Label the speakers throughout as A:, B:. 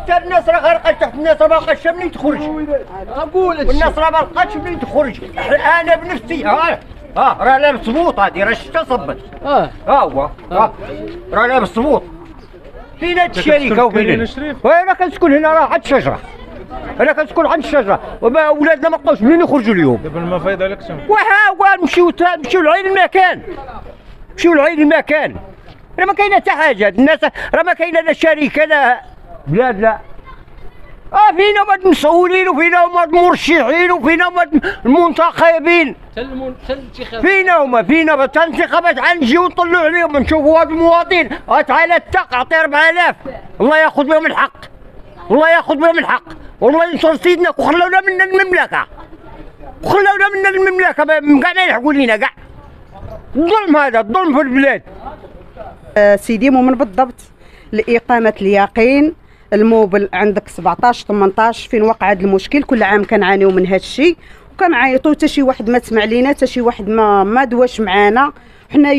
A: حتى الناس راه غرقت تحت، الناس راه ما بقاش منين تخرج.
B: اقول هادشي
A: والناس راه ما بقاتش منين تخرج. انا بنفسي راه لابس بوط، هادي راه شتا صبت. هو راه لابس بوط. فين هاد الشركه وفين؟ انا كنسكن هنا راه عند الشجره. انا كنسكن عند الشجره، وما ولادنا ما بقاوش منين يخرجوا اليوم.
C: دابا الماء فايض عليكم.
A: وها نمشيو لعين المكان. نمشيو لعين المكان. راه ما كاينه حتى حاجه، الناس راه ما كاينه لا شركه لا بلاد لا. فينا هما المسؤولين وفينا هما المرشحين وفينا هما المنتخبين. فينا الانتخابات غنجيو ونطلعوا عليهم نشوفوا هاد المواطن. تعالى التق اعطي 4000 الله ياخذ بهم الحق. الله ياخذ بهم الحق، والله ينصر سيدنا وخلونا من المملكه. وخلونا من المملكه كاع ما يلحقوا لينا كاع. الظلم هذا الظلم في البلاد.
D: سيدي مؤمن بالضبط لإقامة اليقين. الموبل عندك 17 18 فين وقع هذا المشكل، كل عام كنعانيو من هذا الشيء وكنعيطوا حتى شي واحد ما سمع لينا، حتى شي واحد ما دواش معانا. حنا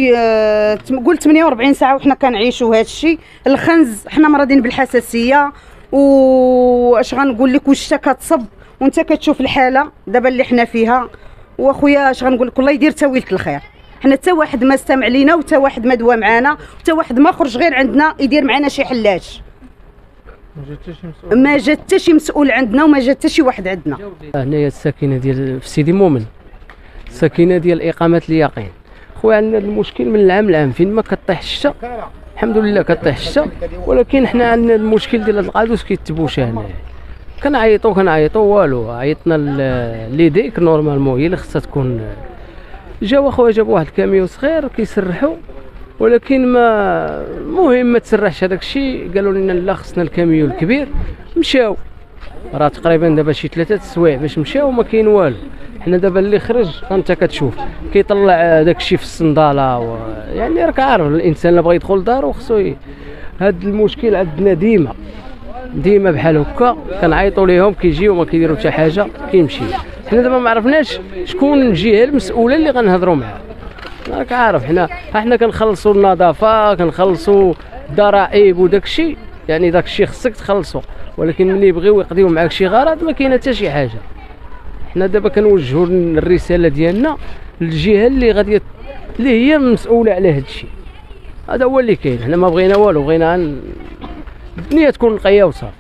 D: قلت 48 ساعه وحنا كنعيشوا هذا الشيء. الخنز حنا مرضين بالحساسيه، واش غنقول لك، واش انت كتصب وانت كتشوف الحاله دابا اللي حنا فيها. واخويا اش غنقول لك، الله يدير تاويلك الخير. حنا حتى واحد ما استمع لينا وحتى واحد ما دوا معانا وحتى واحد ما خرج غير عندنا يدير معنا شي حلاج. ما جا حتى شي مسؤول عندنا وما جا حتى شي واحد عندنا.
B: هنايا الساكنه ديال في سيدي مؤمن، الساكنه ديال اقامه اليقين. خويا عندنا المشكل من العام لعام فين ما كطيح الشتا، الحمد لله كطيح الشتا، ولكن حنا عندنا المشكل ديال القادوس كيتبوش هنايا. كنعيطوا والو. عيطنا ليديك نورمالمون هي اللي خصها تكون. جاو اخويا جابوا واحد الكاميو صغير كيسرحوا، ولكن ما تسرحش هذاك الشيء. قالوا لنا لا خصنا الكاميو الكبير. مشاو راه تقريبا دابا شي 3 سوايع باش مشاو وما كاين والو. حنا دابا اللي خرج انت كتشوف كيطلع داك الشيء في الصنداله يعني راك عارف الانسان اللي بغى يدخل لدارو خصو هذا المشكل عندنا ديما بحال هكا. كنعيطوا ليهم كيجيو ما كيديروا حتى حاجه كيمشيو. حنا دابا ما عرفناش شكون الجهه المسؤوله اللي غنهضروا معاها. راك عارف حنا كنخلصوا النظافه، كنخلصوا الضرائب وداك الشيء، يعني داك الشيء خصك تخلصوا، ولكن ملي يبغيو يقضيو معاك شي غرض ما كاينه حتى شي حاجه. حنا دابا كنوجهوا الرساله ديالنا للجهه اللي هي المسؤوله على هذا الشيء. هذا هو اللي كاين. حنا ما بغينا والو، بغينا الدنيا تكون نقيه وصافي.